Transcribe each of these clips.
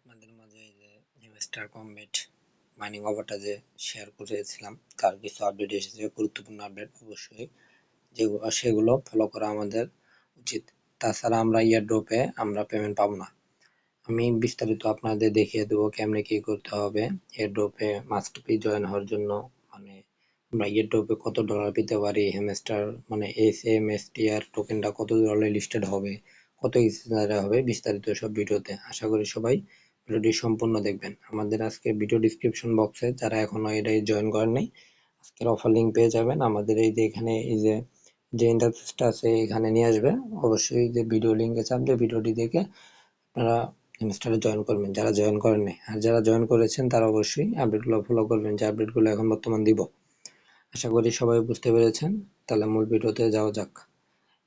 আপনাদের মাঝে এই যে হেমস্টার কমবেট মাইনিং অফারটা যে শেয়ার করেছিলাম তার কিছু আপডেট এসেছে, গুরুত্বপূর্ণ আপডেট। অবশ্যই যেগুলো সেগুলো ফলো করা আমাদের উচিত। তাছাড়া আমরা ইয়ারড্রপে আমরা পেমেন্ট পাবো না। আমি বিস্তারিত আপনাদের দেখিয়ে দেবো কেমনে কি করতে হবে। ইয়ারড্রপে মাস্ট বি জয়েন হওয়ার জন্য মানে আমরা ইয়ারড্রপে কত ডলার পেতে পারি, হেমস্টার মানে SMSTR টোকেনটা কত ডলারে লিস্টেড হবে, কত এক্সচেঞ্জে হবে, বিস্তারিত সব ভিডিওতে। আশা করি সবাই ভিডিওটি সম্পূর্ণ দেখবেন। আমাদের আজকে ভিডিও ডিসক্রিপশন বক্সে যারা এখনো এটাই জয়েন করেন নাই, আজকের অফার লিঙ্ক পেয়ে যাবেন। আমাদের এই যে এখানে এই যে ইন্টারফেসটা আছে এখানে নিয়ে আসবে। অবশ্যই যে ভিডিও লিঙ্কে চাপ দিয়ে ভিডিওটি দেখে আপনারা হেমস্টারে জয়েন করবেন যারা জয়েন করেন নাই। আর যারা জয়েন করেছেন তারা অবশ্যই আপডেটগুলো ফলো করবেন, যে আপডেটগুলো এখন বর্তমান দিব। আশা করি সবাই বুঝতে পেরেছেন। তাহলে মূল ভিডিওতে যাওয়া যাক।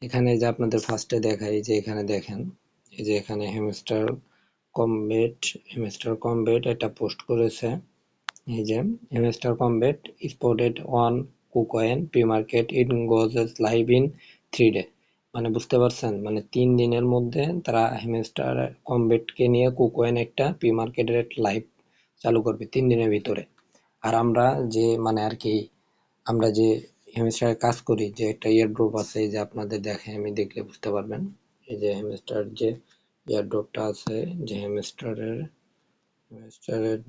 এখানে যে আপনাদের ফার্স্টে দেখাই, যে এখানে দেখেন এই যে এখানে হেমস্টার কমবেট একটা পোস্ট করেছে। এই যে Hamster Kombat spotted on KuCoin pre market it goes live in 3 day. মানে বুঝতে পারছেন, মানে 3 দিনের মধ্যে তারা হেমস্টার কমবেটকে নিয়ে কুকয়েন একটা প্রি মার্কেটের লাইভ চালু করবে 3 দিনের ভিতরে। আর আমরা যে মানে আর কি আমরা যে হেমস্টারে কাজ করি, যে একটা এয়ারড্রপ আছে, এই যে আপনাদের দেখে আমি দেখলে বুঝতে পারবেন। এই যে হেমস্টার যে এয়ারড্রপটা আছে, যে হেমস্টারের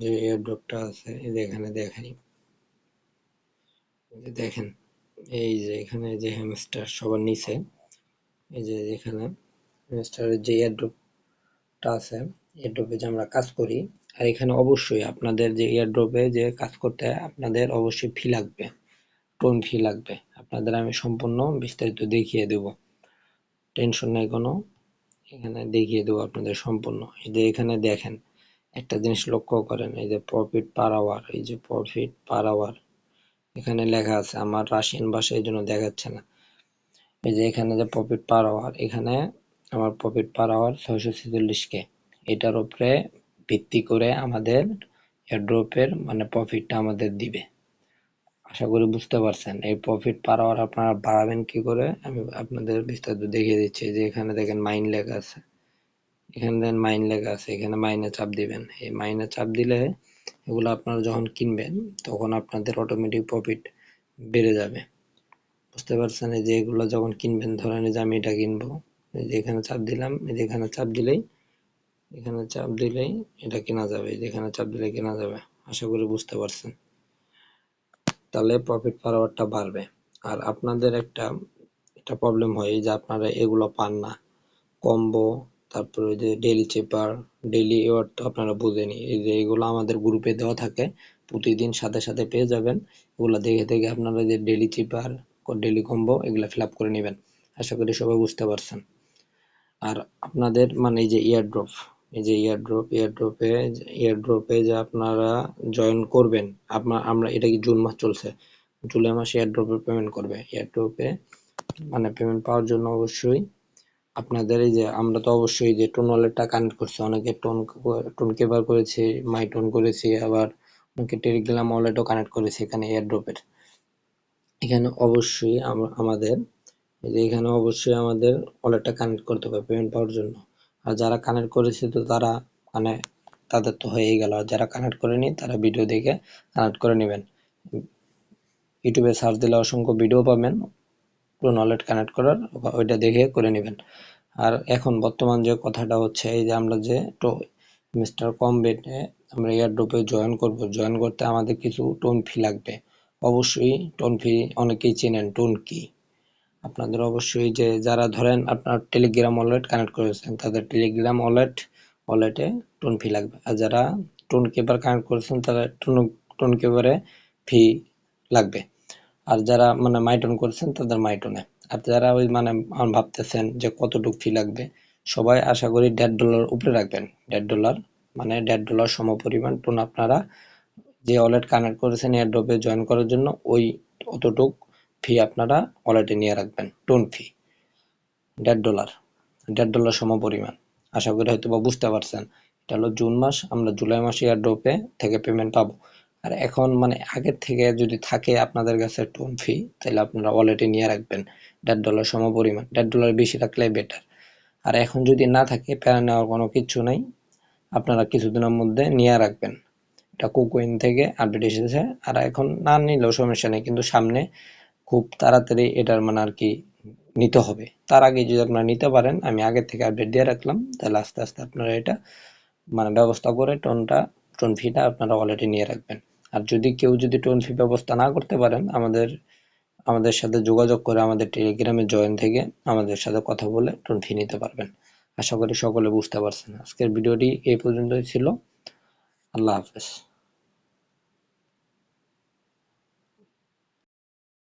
যে এয়ারড্রপটা আছে, এই যে এখানে দেখাই, এই যে দেখেন এই যে এখানে যে হেমস্টার সবার নিচে এই যে এখানে হেমস্টারের যে এয়ারড্রপটা আছে, এয়ারড্রপে যে আমরা কাজ করি। আর এখানে অবশ্যই আপনাদের যে এয়ারড্রপে যে কাজ করতে আপনাদের অবশ্যই ফি লাগবে, টোন ফি লাগবে। আপনাদের আমি সম্পূর্ণ বিস্তারিত দেখিয়ে দেব, টেনশন নাই কোনো। এখানে দেখিয়ে দেবো আপনাদের সম্পূর্ণ। এই যে এখানে দেখেন একটা জিনিস লক্ষ্য করেন, এই যে প্রফিট পার আওয়ার, এই যে প্রফিট পার আওয়ার এখানে লেখা আছে। আমার রাশিয়ান ভাষা এই জন্য দেখাচ্ছে না। এই যে এখানে যে প্রফিট পার আওয়ার, এখানে আমার প্রফিট পার আওয়ার 646K। এটার উপরে ভিত্তি করে আমাদের এয়ারড্রপের মানে প্রফিটটা আমাদের দিবে। আশা করি বুঝতে পারছেন। এই প্রফিট পার আওয়ার আপনারা বাড়াবেন কি করে আমি আপনাদের বিস্তারিত দেখিয়ে দিচ্ছি। যে এখানে দেখেন মাইন লেখা আছে, এখানে দেখেন মাইন লেখা আছে, এখানে মাইনে চাপ দিবেন। এই মাইনে চাপ দিলে এগুলো আপনারা যখন কিনবেন তখন আপনাদের অটোমেটিক প্রফিট বেড়ে যাবে। বুঝতে পারছেন। এই যে এগুলো যখন কিনবেন, ধরেন এই যে আমি এটা কিনবো, এই যে এখানে চাপ দিলাম, এই যে এখানে চাপ দিলেই এটা কেনা যাবে। এই যে এখানে চাপ দিলে কেনা যাবে। আশা করি বুঝতে পারছেন। তাহলে প্রফিট পার আওয়ারটা বাড়বে। আর আপনাদের একটা প্রবলেম হয়, এই যে আপনারা এগুলো পান না, কম্বো, তারপরে ওই যে ডেইলি চেপার, ডেইলি এওয়ার্ড তো আপনারা বুঝেনি। এই যে এগুলো আমাদের গ্রুপে দেওয়া থাকে, প্রতিদিন সাথে সাথে পেয়ে যাবেন। এগুলো দেখে দেখে আপনারা যে ডেইলি চেপার, ডেইলি কম্বো এগুলো ফিল আপ করে নেবেন। আশা করি সবাই বুঝতে পারছেন। আর আপনাদের মানে এই যে ইয়ারড্রপ, এই যে ইয়ারড্রপে যে আপনারা জয়েন করবেন, আমরা এটা কি জুন মাস চলছে, জুলাই মাসে ইয়ারড্রপে পেমেন্ট করবে। ইয়ারড্রপে মানে পেমেন্ট পাওয়ার জন্য অবশ্যই আপনাদের এই যে আমরা তো অবশ্যই যে টোন ওয়ালেটটা কানেক্ট করছি, অনেকে টোন কেবার করেছে, মাই টোন করেছি, আবার অনেকে টেলিগ্রাম ওয়ালেটও কানেক্ট করেছে। এখানে এয়ারড্রপের এখানে অবশ্যই আমাদের এই যে এখানে অবশ্যই আমাদের ওয়ালেটটা কানেক্ট করতে হবে পেমেন্ট পাওয়ার জন্য। আর যারা কানেক্ট করেছে তো তারা মানে তাদের তো হয়েই গেল। আর যারা কানেক্ট করেনি তারা ভিডিও দেখে কানেক্ট করে নেবেন। ইউটিউবে সার্চ দিলে অসংখ্য ভিডিও পাবেন টোন ওয়ালেট কানেক্ট করার, ওইটা দেখে করে নেবেন। আর এখন বর্তমান যে কথাটা হচ্ছে, এই যে আমরা যে মিস্টার কমবেটে আমরা এয়ারড্রপে জয়েন করব, জয়েন করতে আমাদের কিছু টোন ফি লাগবে। অবশ্যই টোন ফি অনেকেই চেনেন, টোন কি। আপনাদের অবশ্যই যে যারা ধরেন আপনার টেলিগ্রাম ওয়ালেট কানেক্ট করেছেন, তাদের টেলিগ্রাম ওয়ালেটে টোন ফি লাগবে। আর যারা টোন কেবার কানেক্ট করেছেন তারা টোন কেবারে ফি লাগবে। আর যারা মানে মাইটন করছেন তাদের মাইটনে। আর যারা ওই মানে ভাবতেছেন যে কতটুকু ফি লাগবে, সবাই আশা করি $1.5 উপরে রাখবেন। $1.5 মানে $1.5 সমপরিমাণ টোন আপনারা যে ওয়ালেট কানেক্ট করেছেন এয়ারড্রপে জয়েন করার জন্য, ওই অতটুক ফি আপনারা ওয়ালেটে নিয়ে রাখবেন। টোন ফি $1.5, $1.5 সমপরিমাণ। আশা করি হয়তো বা বুঝতে পারছেন। এটা হলো জুন মাস, আমরা জুলাই মাসে এয়ারড্রপে থেকে পেমেন্ট পাবো। আর এখন মানে আগের থেকে যদি থাকে আপনাদের কাছে টোন ফি, তাহলে আপনারা ওয়ালেটে নিয়ে রাখবেন $1.5 সমপরিমাণ। $1.5 বেশি রাখলে বেটার। আর এখন যদি না থাকে প্যারা নেওয়ার কোনো কিচ্ছু নাই। আপনারা কিছুদিনের মধ্যে নিয়ে রাখবেন। এটা কুকউইন থেকে আপডেট এসেছে, আর এখন না নিলেও সমস্যা নেই, কিন্তু সামনে খুব তাড়াতাড়ি এটার মানে আর কি নিতে হবে। তার আগে যদি আপনারা নিতে পারেন, আমি আগে থেকে আপডেট দিয়ে রাখলাম, তাহলে আস্তে আস্তে আপনারা এটা মানে ব্যবস্থা করে টোন ফিটা আপনারা অলরেডি নিয়ে রাখবেন। আর যদি কেউ যদি টোন ফি ব্যবস্থা না করতে পারেন, আমাদের সাথে যোগাযোগ করে আমাদের টেলিগ্রামে জয়েন থেকে আমাদের সাথে কথা বলে টোন ফি নিতে পারবেন। আশা করি সকলে বুঝতে পারছেন। আজকের ভিডিওটি এই পর্যন্তই ছিল। আল্লাহ হাফেজ।